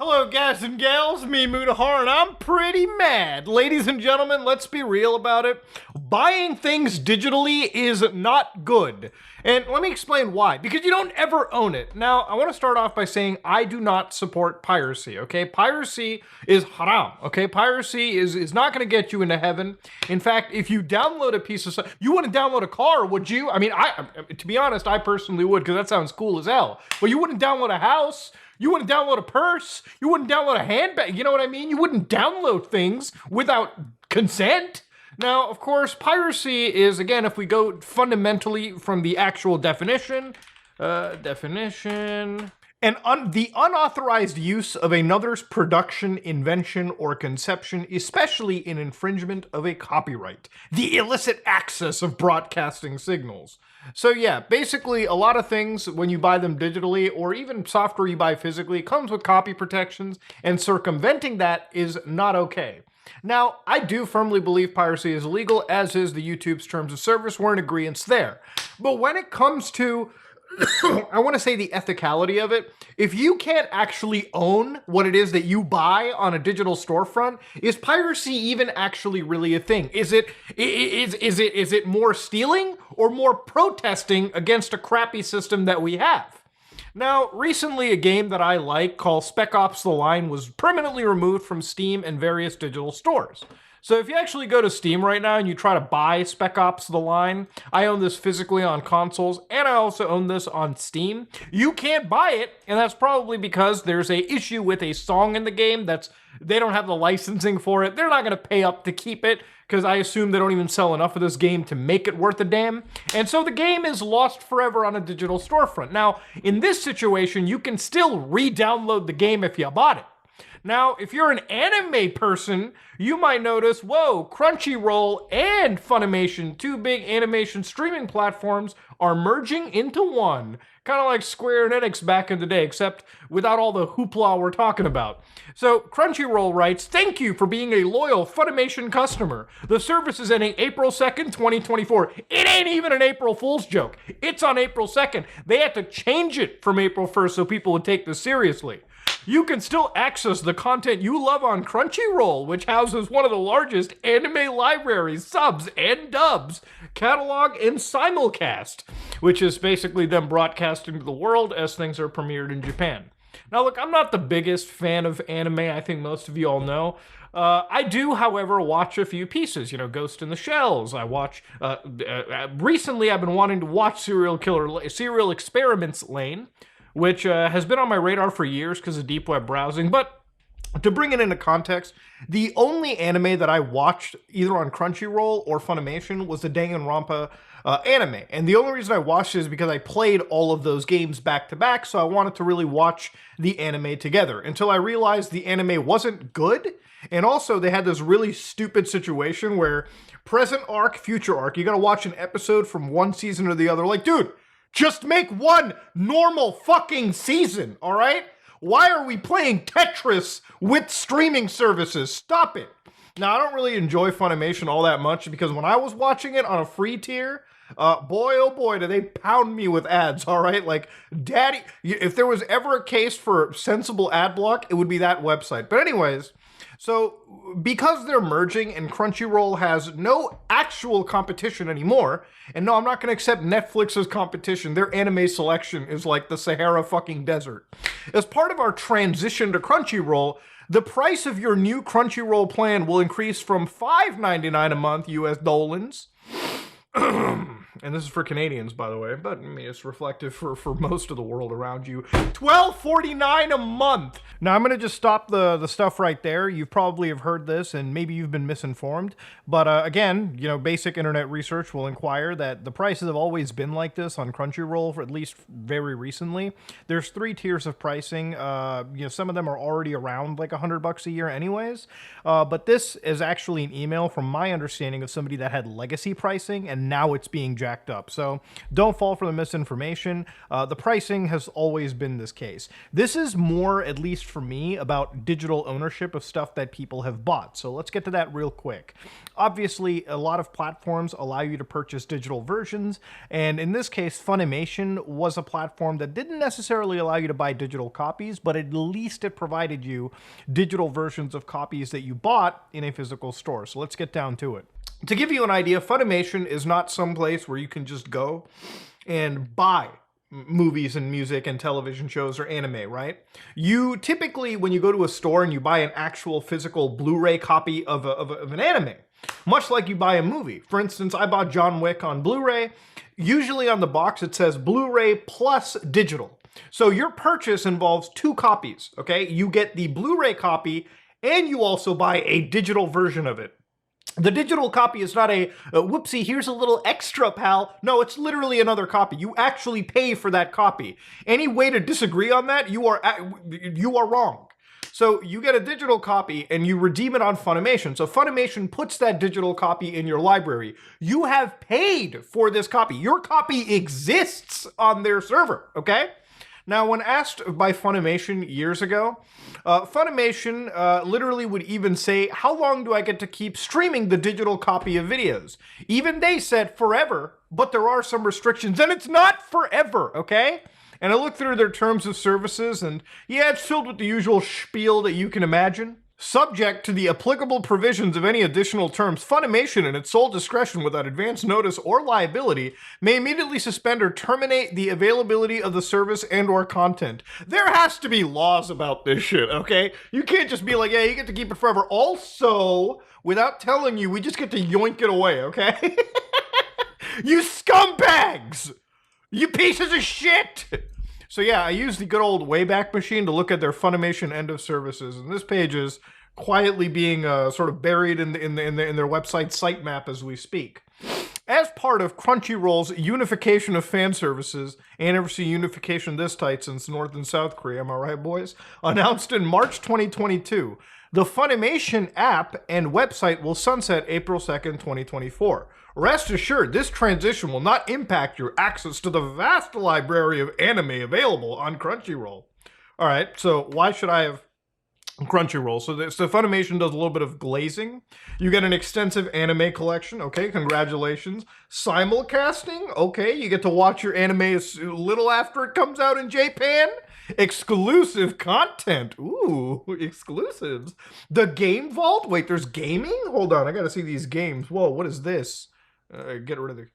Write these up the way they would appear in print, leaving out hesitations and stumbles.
Hello guys and gals, me Mudahar, and I'm pretty mad. Ladies and gentlemen, let's be real about it. Buying things digitally is not good. And let me explain why. Because you don't ever own it. Now, I want to start off by saying I do not support piracy, okay? Piracy is haram, okay? Piracy is not going to get you into heaven. In fact, if you download a piece of stuff, you wouldn't download a car, would you? I mean, to be honest, I personally would, because that sounds cool as hell. But you wouldn't download a house. You wouldn't download a purse. You wouldn't download a handbag. You know what I mean? You wouldn't download things without consent. Now, of course, piracy is, again, if we go fundamentally from the actual definition, the unauthorized use of another's production, invention, or conception, especially in infringement of a copyright. The illicit access of broadcasting signals. So yeah, basically a lot of things when you buy them digitally or even software you buy physically comes with copy protections, and circumventing that is not okay. Now, I do firmly believe piracy is illegal, as is the YouTube's terms of service. We're in agreement there. But when it comes to I want to say the ethicality of it. If you can't actually own what it is that you buy on a digital storefront, is piracy even actually really a thing? Is it more stealing or more protesting against a crappy system that we have? Now, recently a game that I like called Spec Ops: The Line was permanently removed from Steam and various digital stores. So if you actually go to Steam right now and you try to buy Spec Ops: The Line, I own this physically on consoles, and I also own this on Steam. You can't buy it, and that's probably because there's a issue with a song in the game they don't have the licensing for it. They're not going to pay up to keep it, because I assume they don't even sell enough of this game to make it worth a damn. And so the game is lost forever on a digital storefront. Now, in this situation, you can still re-download the game if you bought it. Now, if you're an anime person, you might notice, whoa, Crunchyroll and Funimation, two big animation streaming platforms, are merging into one. Kind of like Square and Enix back in the day, except without all the hoopla we're talking about. So, Crunchyroll writes, "Thank you for being a loyal Funimation customer. The service is ending April 2nd, 2024. It ain't even an April Fool's joke. It's on April 2nd. They had to change it from April 1st so people would take this seriously. You can still access the content you love on Crunchyroll, which houses one of the largest anime libraries, subs, and dubs, catalog, and simulcast," which is basically them broadcasting to the world as things are premiered in Japan. Now, look, I'm not the biggest fan of anime, I think most of you all know. I do, however, watch a few pieces. You know, Ghost in the Shells. I watch, recently I've been wanting to watch Serial Experiments Lane, which has been on my radar for years because of deep web browsing. But to bring it into context, the only anime that I watched either on Crunchyroll or Funimation was the Danganronpa anime. And the only reason I watched it is because I played all of those games back to back, so I wanted to really watch the anime together until I realized the anime wasn't good. And also they had this really stupid situation where present arc, future arc, you gotta watch an episode from one season or the other. Like, dude, just make one normal fucking season, all right? Why are we playing Tetris with streaming services? Stop it. Now, I don't really enjoy Funimation all that much because when I was watching it on a free tier, boy, oh boy, do they pound me with ads, all right? Like, daddy, if there was ever a case for sensible ad block, it would be that website. But anyways, so because they're merging and Crunchyroll has no actual competition anymore, and no, I'm not going to accept Netflix's competition. Their anime selection is like the Sahara fucking desert. As part of our transition to Crunchyroll, the price of your new Crunchyroll plan will increase from $5.99 a month US dollars. And this is for Canadians, by the way, but I mean, it's reflective for most of the world around you. $12.49 a month! Now, I'm going to just stop the stuff right there. You probably have heard this, and maybe you've been misinformed. But again, you know, basic internet research will inquire that the prices have always been like this on Crunchyroll, for at least very recently. There's 3 tiers of pricing. You know, some of them are already around like $100 a year anyways. But this is actually an email from my understanding of somebody that had legacy pricing, and now it's being jacked up. So don't fall for the misinformation. The pricing has always been this case. This is more, at least for me, about digital ownership of stuff that people have bought. So let's get to that real quick. Obviously, a lot of platforms allow you to purchase digital versions, and in this case, Funimation was a platform that didn't necessarily allow you to buy digital copies, but at least it provided you digital versions of copies that you bought in a physical store. So let's get down to it. To give you an idea, Funimation is not some place where you can just go and buy movies and music and television shows or anime, right? You typically, when you go to a store and you buy an actual physical Blu-ray copy of an anime, much like you buy a movie. For instance, I bought John Wick on Blu-ray. Usually on the box it says Blu-ray plus digital. So your purchase involves two copies, okay? You get the Blu-ray copy and you also buy a digital version of it. The digital copy is not a whoopsie, here's a little extra, pal. No, it's literally another copy. You actually pay for that copy. Any way to disagree on that, you are wrong. So you get a digital copy and you redeem it on Funimation. So Funimation puts that digital copy in your library. You have paid for this copy. Your copy exists on their server, okay? Now, when asked by Funimation years ago, Funimation literally would even say, how long do I get to keep streaming the digital copy of videos? Even they said forever, but there are some restrictions, and it's not forever, okay? And I looked through their terms of services, and yeah, it's filled with the usual spiel that you can imagine. Subject to the applicable provisions of any additional terms, Funimation, in its sole discretion without advance notice or liability, may immediately suspend or terminate the availability of the service and/or content. There has to be laws about this shit, okay? You can't just be like, yeah, you get to keep it forever. Also, without telling you, we just get to yoink it away, okay? You scumbags! You pieces of shit! So yeah, I used the good old Wayback Machine to look at their Funimation end of services, and this page is quietly being sort of buried in their website sitemap as we speak. As part of Crunchyroll's unification of fan services, ain't ever seen unification this tight since North and South Korea, am I right, boys? Announced in March 2022, the Funimation app and website will sunset April 2nd, 2024. Rest assured, this transition will not impact your access to the vast library of anime available on Crunchyroll. All right, so why should I have Crunchyroll? So Funimation does a little bit of glazing. You get an extensive anime collection. Okay, congratulations. Simulcasting. Okay, you get to watch your anime a little after it comes out in Japan. Exclusive content. Ooh, exclusives. The Game Vault. Wait, there's gaming? Hold on, I gotta see these games. Whoa, what is this? Get rid of the...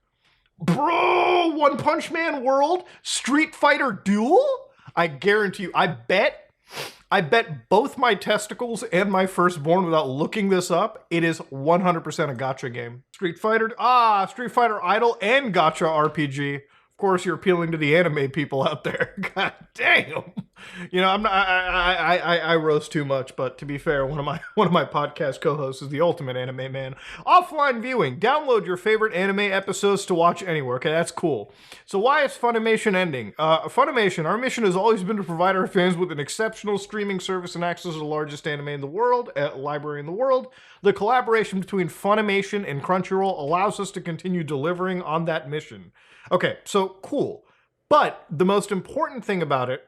Bro! One Punch Man World? Street Fighter Duel? I guarantee you, I bet both my testicles and my firstborn without looking this up, it is 100% a gacha game. Street Fighter Idol and gacha RPG. Of course, you're appealing to the anime people out there. God damn. You know, I roast too much, but to be fair, one of my podcast co-hosts is the ultimate anime man. Offline viewing. Download your favorite anime episodes to watch anywhere. Okay, that's cool. So why is Funimation ending? Funimation, our mission has always been to provide our fans with an exceptional streaming service and access to the largest anime in the world, library in the world. The collaboration between Funimation and Crunchyroll allows us to continue delivering on that mission. Okay, so cool. But the most important thing about it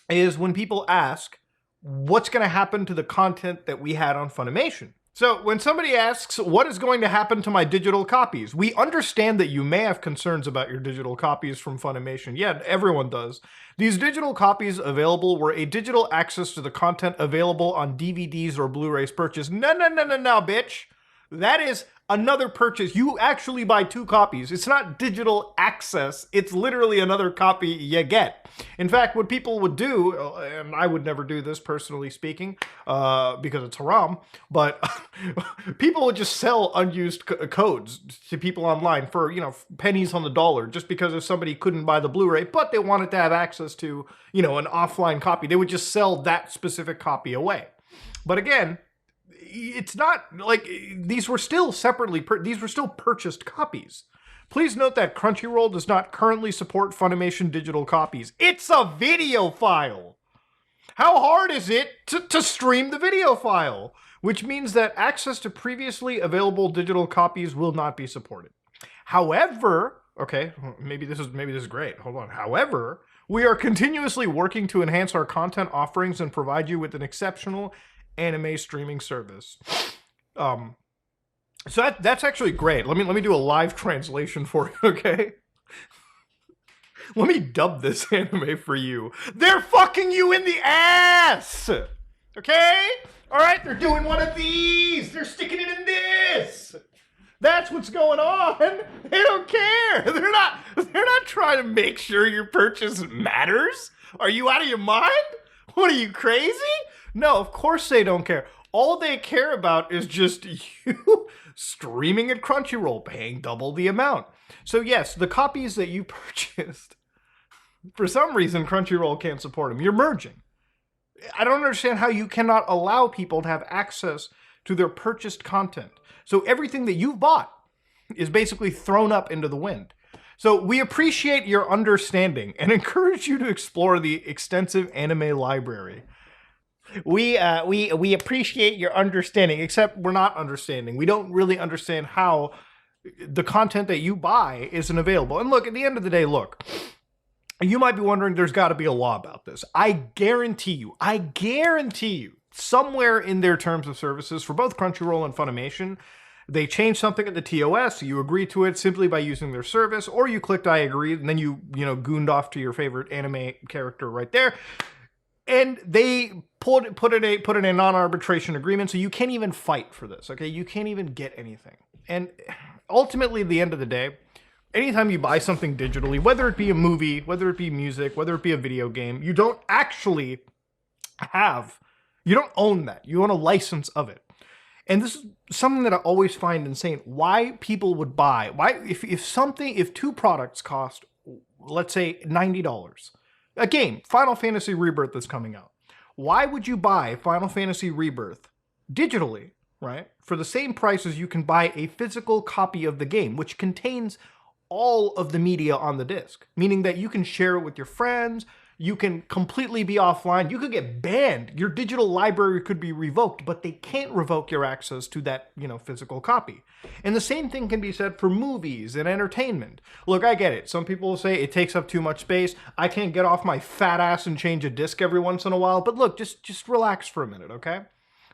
is when people ask, what's going to happen to the content that we had on Funimation? So when somebody asks, what is going to happen to my digital copies? We understand that you may have concerns about your digital copies from Funimation. Yeah, everyone does. These digital copies available were a digital access to the content available on DVDs or Blu-rays purchased. No, bitch. That is another purchase. You actually buy two copies. It's not digital access. It's literally another copy you get. In fact, what people would do, and I would never do this personally speaking, because it's haram, but people would just sell unused codes to people online for, you know, pennies on the dollar, just because if somebody couldn't buy the Blu-ray, but they wanted to have access to, you know, an offline copy, they would just sell that specific copy away. But again, it's not like these were still these were still purchased copies. Please note that Crunchyroll does not currently support Funimation digital copies. It's a video file. How hard is it to stream the video file? Which means that access to previously available digital copies will not be supported. However, okay, maybe this is great. Hold on. However, We are continuously working to enhance our content offerings and provide you with an exceptional anime streaming service. So that's actually great. Let me do a live translation for you, okay? Let me dub this anime for you. They're fucking you in the ass! Okay? Alright, they're doing one of these! They're sticking it in this! That's what's going on! They don't care! They're not trying to make sure your purchase matters! Are you out of your mind? What are you, crazy? No, of course they don't care. All they care about is just you streaming at Crunchyroll, paying double the amount. So yes, the copies that you purchased, for some reason Crunchyroll can't support them. You're merging. I don't understand how you cannot allow people to have access to their purchased content. So everything that you've bought is basically thrown up into the wind. So we appreciate your understanding and encourage you to explore the extensive anime library. We appreciate your understanding, except we're not understanding. We don't really understand how the content that you buy isn't available. And look, at the end of the day, look, you might be wondering, there's got to be a law about this. I guarantee you, somewhere in their terms of services for both Crunchyroll and Funimation, they changed something at the TOS, you agree to it simply by using their service, or you clicked I agree, and then you gooned off to your favorite anime character right there. And they put in a non-arbitration agreement, so you can't even fight for this, okay? You can't even get anything. And ultimately, at the end of the day, anytime you buy something digitally, whether it be a movie, whether it be music, whether it be a video game, you don't actually you don't own that. You own a license of it. And this is something that I always find insane. Why people would buy, if two products cost, let's say $90, a game, Final Fantasy Rebirth that's coming out. Why would you buy Final Fantasy Rebirth digitally, right, for the same price as you can buy a physical copy of the game, which contains all of the media on the disc, meaning that you can share it with your friends, you can completely be offline, you could get banned, your digital library could be revoked, but they can't revoke your access to that, physical copy. And the same thing can be said for movies and entertainment. Look, I get it. Some people will say it takes up too much space. I can't get off my fat ass and change a disc every once in a while. But look, just relax for a minute, okay?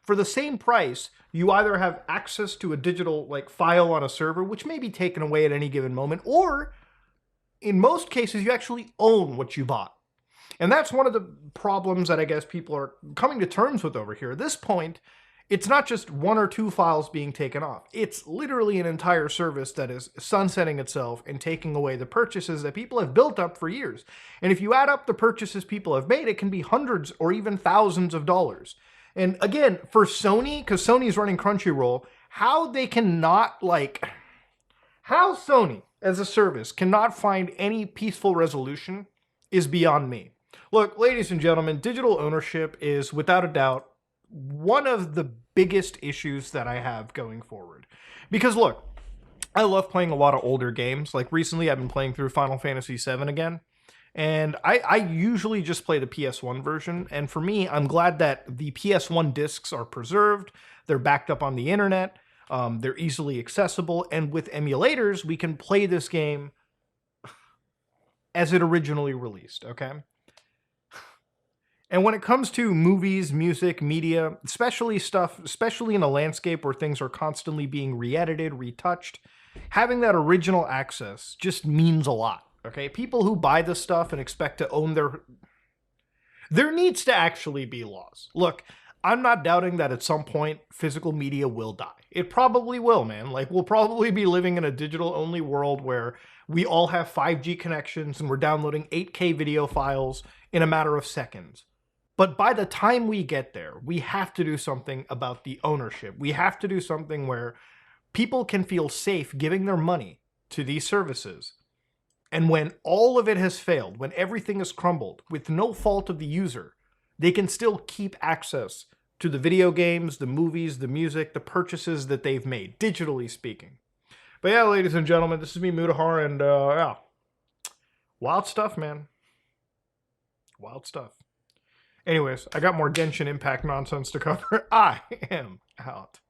For the same price, you either have access to a digital file on a server, which may be taken away at any given moment, or in most cases, you actually own what you bought. And that's one of the problems that I guess people are coming to terms with over here. At this point, it's not just one or two files being taken off. It's literally an entire service that is sunsetting itself and taking away the purchases that people have built up for years. And if you add up the purchases people have made, it can be hundreds or even thousands of dollars. And again, for Sony, because Sony's running Crunchyroll, how Sony as a service cannot find any peaceful resolution is beyond me. Look, ladies and gentlemen, digital ownership is without a doubt one of the biggest issues that I have going forward. Because look, I love playing a lot of older games. Like recently I've been playing through Final Fantasy VII again. And I usually just play the PS1 version. And for me, I'm glad that the PS1 discs are preserved. They're backed up on the internet. They're easily accessible. And with emulators, we can play this game as it originally released, okay? And when it comes to movies, music, media, especially in a landscape where things are constantly being re-edited, retouched, having that original access just means a lot, okay? People who buy this stuff and expect to own there needs to actually be laws. Look, I'm not doubting that at some point physical media will die. It probably will, man. We'll probably be living in a digital-only world where we all have 5G connections and we're downloading 8K video files in a matter of seconds. But by the time we get there, we have to do something about the ownership. We have to do something where people can feel safe giving their money to these services. And when all of it has failed, when everything has crumbled, with no fault of the user, they can still keep access to the video games, the movies, the music, the purchases that they've made, digitally speaking. But yeah, ladies and gentlemen, this is me, Mutahar, and yeah. Wild stuff, man. Wild stuff. Anyways, I got more Genshin Impact nonsense to cover. I am out.